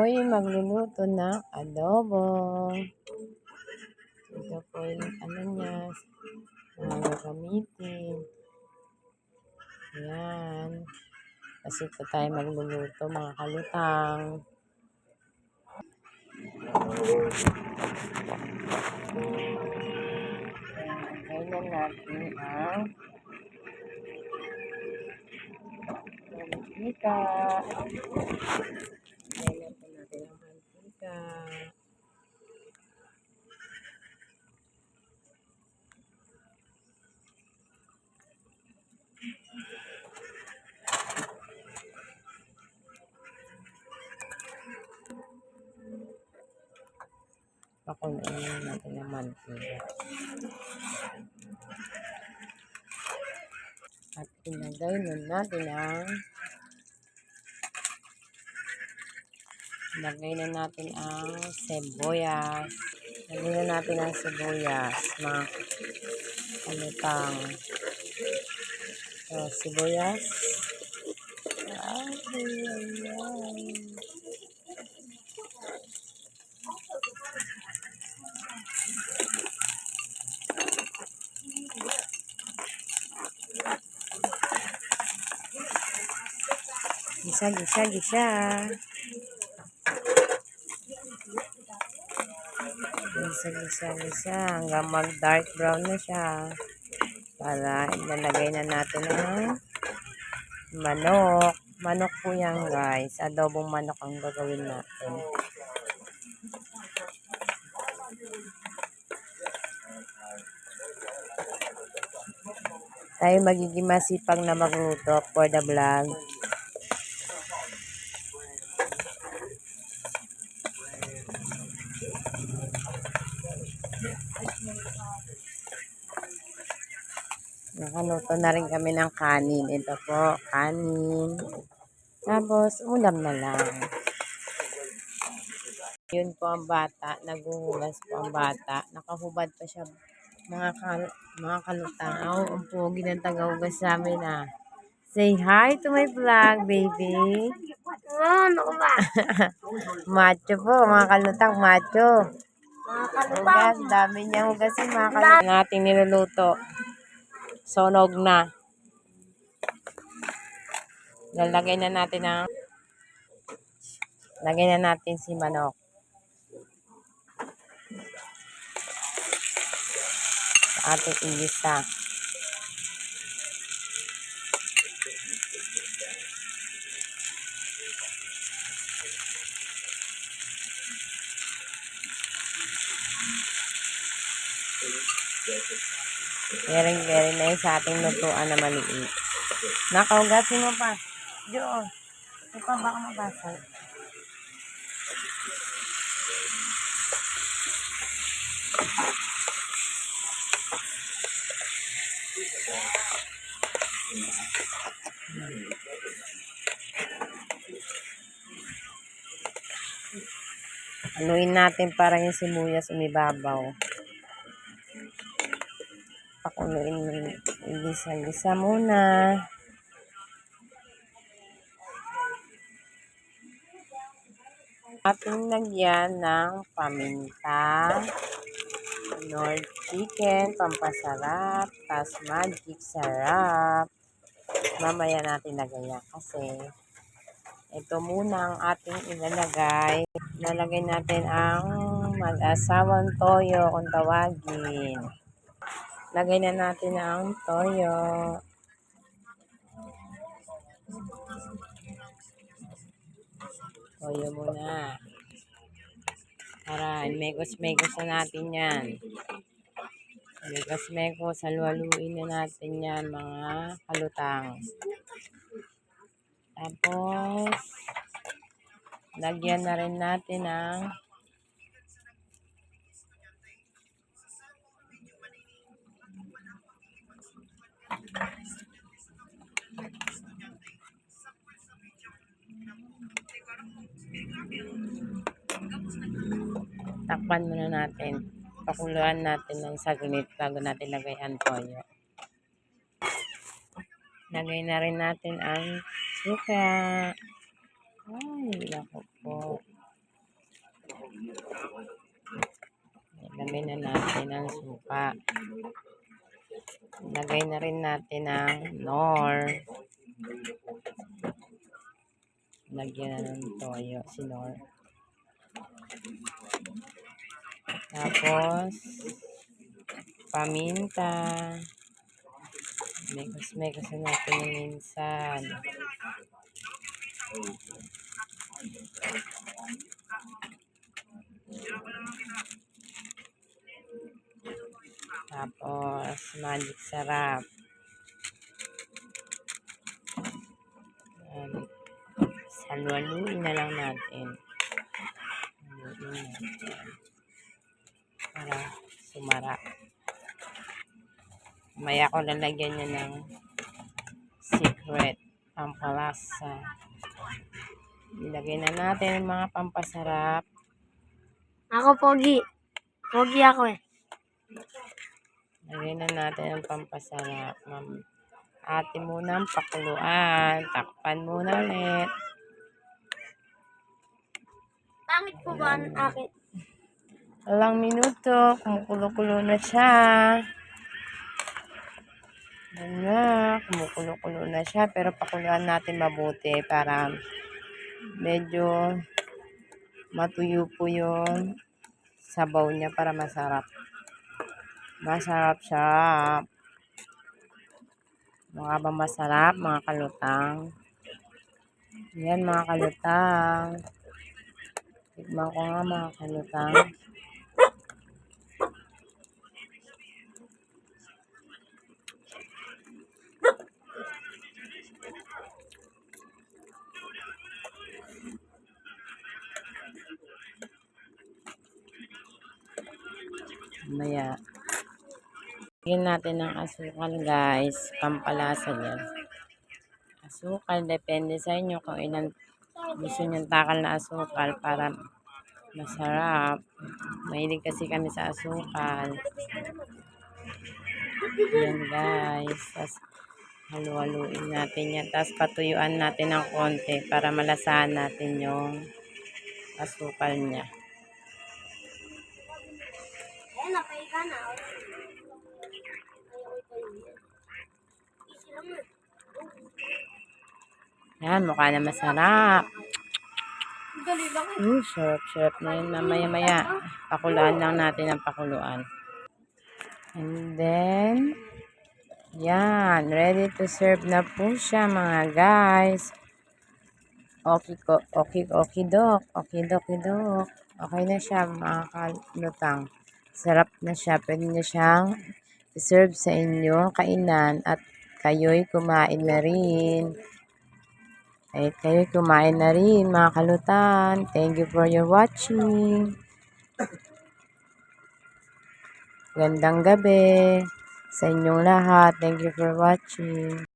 ako'y magluluto ng adobo. Ito po yung ano niya, gagamitin. Ayan. Kasi ito tayo magluluto mga kalutang. Kailan natin ang mantika. Kailan po natin ang mantika. Pakuloyin natin ang mantika. At ilagay nun natin ang sibuyas. Lagay na natin ang sibuyas, mga kalutang. So, sibuyas. Ay. Gisa. Gisa hanggang mag-dark brown na siya. Para ilalagay na natin ang manok. Manok po yan, guys. Adobong manok ang gagawin natin. Tayo magiging masipag na magluto for the vlog. Nakaluto na rin kami ng kanin. Ito po, kanin. Tapos, ulam na lang. Yun po ang bata. Naguhugas po ang bata. Nakahubad pa siya. Mga kalutang. Ang pogi ng tagahugas sa amin ah. Say hi to my vlog, baby. Ano ba? Macho po, mga kalutang, macho. Hugas, dami niya hugasin, mga kalutang. Nating niluluto. Sonog na. Lagay na natin si manok. Sa ating igisa. Very nice sa ating lutuan na maliit. Nakahugasin mo pa. Diyo. Ito pa baka mabasag. Haluin natin para yung sibuyas umibabaw. Pakuluin mo. Igisa muna. Ating lagyan ng paminta, Nor chicken, pampasarap, tas magic sarap. Mamaya natin lagayan kasi ito muna ang ating ilalagay. Lalagay natin ang mag-asawang toyo kung tawagin. Lagay na natin ang toyo. Toyo muna. Para megos-megos na natin yan. Megos-megos, halu-haluin na natin yan mga kalutang. Tapos, lagyan na rin natin ang takpan muna natin. Pakuluan natin ng saglit bago natin lagay ang toyo. Lagay na rin natin ang suka. Ay, lako po. Ilagay na natin ang suka. Ilagay na rin natin ang nor. Lagyan na ng toyo si nor. Tapos, paminta. Mekos natin yung minsan. Tapos, magic sarap. Haluin na lang natin. Haluin natin. Para sumara. Maya ko lalagyan niya ng secret pampalasa. Ilagay na natin ang mga pampasarap. Ako, Pogi. Pogi ako eh. Lagay na natin ang pampasarap. Ate muna ang pakuluan. Takpan muna ulit. Pangit po ba ang akin? Ilang minuto, kumukulo-kulo na siya. Yan na, kumukulo-kulo na siya. Pero pakuluan natin mabuti para medyo matuyo po yung sabaw niya para masarap. Masarap siya. Mga ba masarap, mga kalutang? Yan, mga kalutang. Tikman ko nga, mga kalutang. Maya. Lagyan natin ng asukal, guys. Pampalasa yan. Asukal, depende sa inyo kung ilan gusto nyong takal na asukal para masarap. Mahilig kasi kami sa asukal. Yan, guys. Tapos, halu-haluin natin yan. Tapos, patuyuan natin ng konti para malasahan natin yung asukal niya. Ayan, napaiga na. Yan, mukha na masarap. Dali lang. Sarap-sarap na yun. Mamaya-maya, pakuluan lang natin ang pakuluan. And then, yan, ready to serve na po siya, mga guys. Okay, dok. Okay na siya, mga kalutang. Sarap na siya. Pwede na siyang serve sa inyong kainan at kayo'y kumain na rin. Kahit kayo'y kumain na rin, mga kalutan. Thank you for your watching. Gandang gabi sa inyong lahat. Thank you for watching.